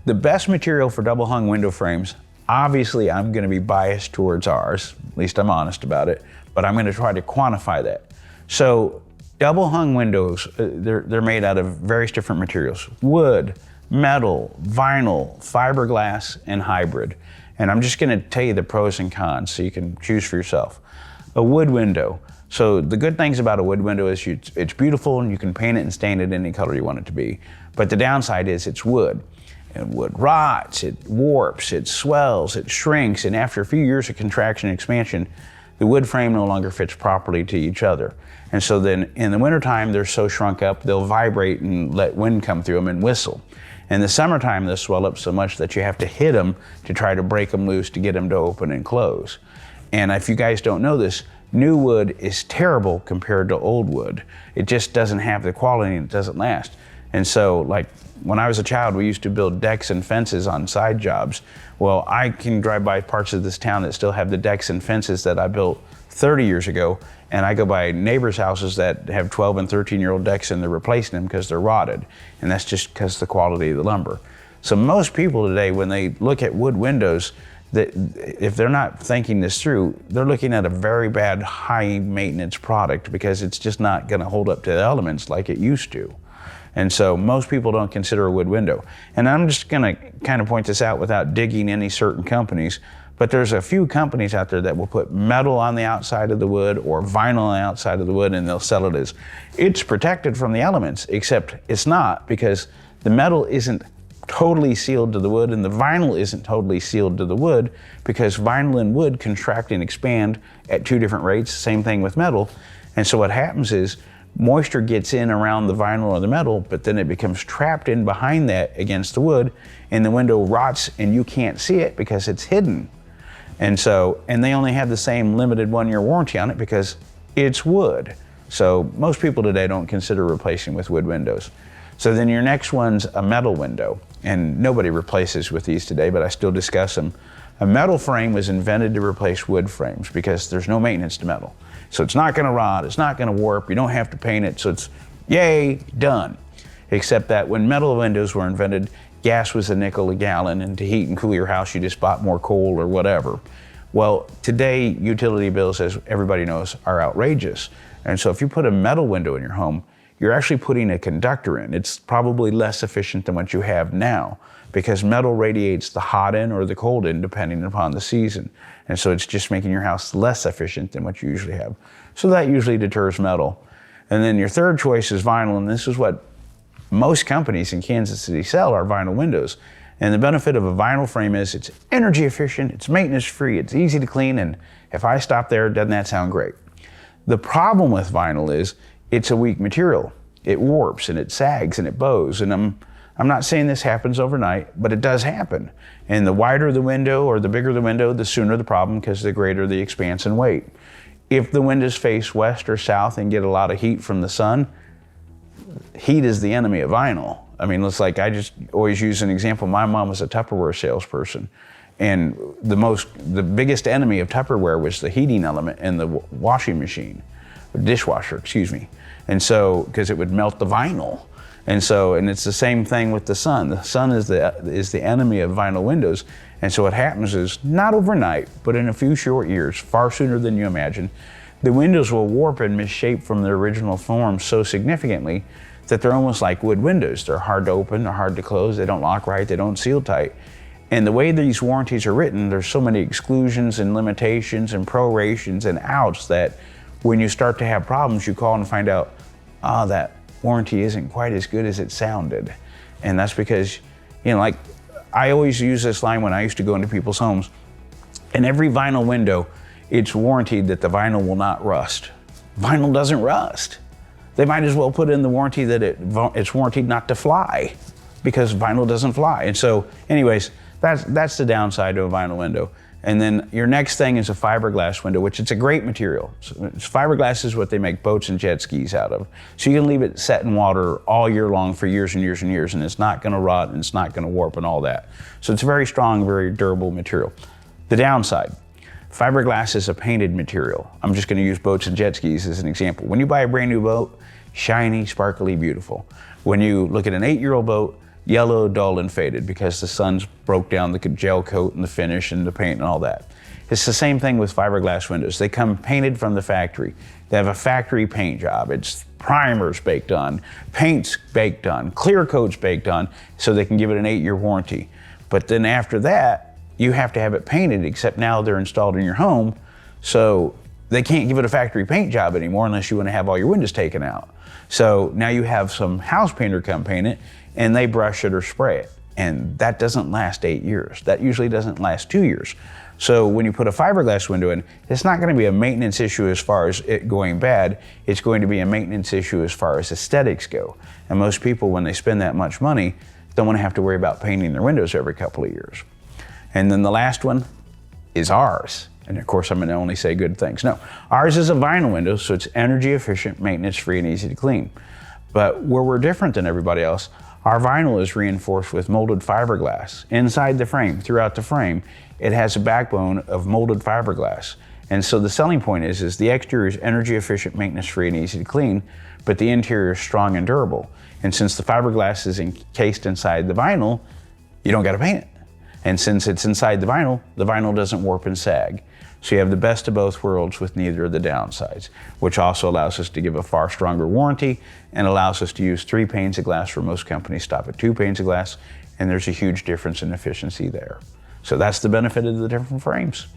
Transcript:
The best material for double hung window frames, obviously I'm gonna be biased towards ours, at least I'm honest about it, but I'm gonna try to quantify that. So double hung windows, they're made out of various different materials: wood, metal, vinyl, fiberglass, and hybrid. And I'm just gonna tell you the pros and cons so you can choose for yourself. A wood window. So the good things about a wood window is it's beautiful and you can paint it and stain it any color you want it to be. But the downside is it's wood. And wood rots, it warps, it swells, it shrinks, and after a few years of contraction and expansion, the wood frame no longer fits properly to each other. And so then in the wintertime, they're so shrunk up, they'll vibrate and let wind come through them and whistle. In the summertime, they'll swell up so much that you have to hit them to try to break them loose to get them to open and close. And if you guys don't know this, new wood is terrible compared to old wood. It just doesn't have the quality and it doesn't last. And so, like, when I was a child, we used to build decks and fences on side jobs. Well, I can drive by parts of this town that still have the decks and fences that I built 30 years ago, and I go by neighbors' houses that have 12 and 13-year-old decks and they're replacing them because they're rotted. And that's just because of the quality of the lumber. So most people today, when they look at wood windows, if they're not thinking this through, they're looking at a very bad, high-maintenance product because it's just not gonna hold up to the elements like it used to. And so most people don't consider a wood window. And I'm just gonna kind of point this out without digging any certain companies, but there's a few companies out there that will put metal on the outside of the wood or vinyl on the outside of the wood, and they'll sell it as it's protected from the elements, except it's not, because the metal isn't totally sealed to the wood and the vinyl isn't totally sealed to the wood, because vinyl and wood contract and expand at two different rates, same thing with metal. And so what happens is moisture gets in around the vinyl or the metal, but then it becomes trapped in behind that against the wood, and the window rots and you can't see it because it's hidden. And so, and they only have the same limited 1-year warranty on it because it's wood. So most people today don't consider replacing with wood windows. So then your next one's a metal window, and nobody replaces with these today, but I still discuss them. A metal frame was invented to replace wood frames because there's no maintenance to metal. So it's not gonna rot, it's not gonna warp, you don't have to paint it, so it's yay, done. Except that when metal windows were invented, gas was a nickel a gallon, and to heat and cool your house, you just bought more coal or whatever. Well, today, utility bills, as everybody knows, are outrageous. And so if you put a metal window in your home, you're actually putting a conductor in. It's probably less efficient than what you have now, because metal radiates the hot end or the cold end depending upon the season. And so it's just making your house less efficient than what you usually have. So that usually deters metal. And then your third choice is vinyl, and this is what most companies in Kansas City sell, are vinyl windows. And the benefit of a vinyl frame is it's energy efficient, it's maintenance free, it's easy to clean, and if I stop there, doesn't that sound great? The problem with vinyl is it's a weak material. It warps and it sags and it bows, and I'm not saying this happens overnight, but it does happen. And the wider the window or the bigger the window, the sooner the problem, because the greater the expanse and weight. If the windows face west or south and get a lot of heat from the sun, heat is the enemy of vinyl. I mean, it's like, I just always use an example. My mom was a Tupperware salesperson, and the biggest enemy of Tupperware was the heating element in the washing machine, or dishwasher, excuse me. And so, because it would melt the vinyl. And so, and it's the same thing with the sun. The sun is the enemy of vinyl windows. And so what happens is, not overnight, but in a few short years, far sooner than you imagine, the windows will warp and misshape from their original form so significantly that they're almost like wood windows. They're hard to open, they're hard to close, they don't lock right, they don't seal tight. And the way these warranties are written, there's so many exclusions and limitations and prorations and outs that when you start to have problems, you call and find out, that warranty isn't quite as good as it sounded. And that's because, you know, like, I always use this line when I used to go into people's homes. In every vinyl window, it's warranted that the vinyl will not rust. Vinyl doesn't rust. They might as well put in the warranty that it's warranted not to fly, because vinyl doesn't fly. And so anyways, that's the downside of a vinyl window. And then your next thing is a fiberglass window, which it's a great material. So fiberglass is what they make boats and jet skis out of. So you can leave it set in water all year long for years and years and years, and it's not gonna rot and it's not gonna warp and all that. So it's a very strong, very durable material. The downside, fiberglass is a painted material. I'm just gonna use boats and jet skis as an example. When you buy a brand new boat, shiny, sparkly, beautiful. When you look at an 8-year-old boat, yellow, dull, and faded because the sun's broke down the gel coat and the finish and the paint and all that. It's the same thing with fiberglass windows. They come painted from the factory. They have a factory paint job. It's primers baked on, paints baked on, clear coats baked on, so they can give it an 8-year warranty. But then after that, you have to have it painted, except now they're installed in your home, so they can't give it a factory paint job anymore unless you want to have all your windows taken out. So now you have some house painter come paint it, and they brush it or spray it. And that doesn't last 8 years. That usually doesn't last 2 years. So when you put a fiberglass window in, it's not going to be a maintenance issue as far as it going bad. It's going to be a maintenance issue as far as aesthetics go. And most people, when they spend that much money, don't want to have to worry about painting their windows every couple of years. And then the last one is ours. And of course, I'm going to only say good things. No, ours is a vinyl window, so it's energy efficient, maintenance free, and easy to clean. But where we're different than everybody else, our vinyl is reinforced with molded fiberglass. Inside the frame, throughout the frame, it has a backbone of molded fiberglass. And so the selling point is the exterior is energy efficient, maintenance free, and easy to clean, but the interior is strong and durable. And since the fiberglass is encased inside the vinyl, you don't got to paint it. And since it's inside the vinyl doesn't warp and sag. So you have the best of both worlds with neither of the downsides, which also allows us to give a far stronger warranty and allows us to use 3 panes of glass where most companies stop at 2 panes of glass, and there's a huge difference in efficiency there. So that's the benefit of the different frames.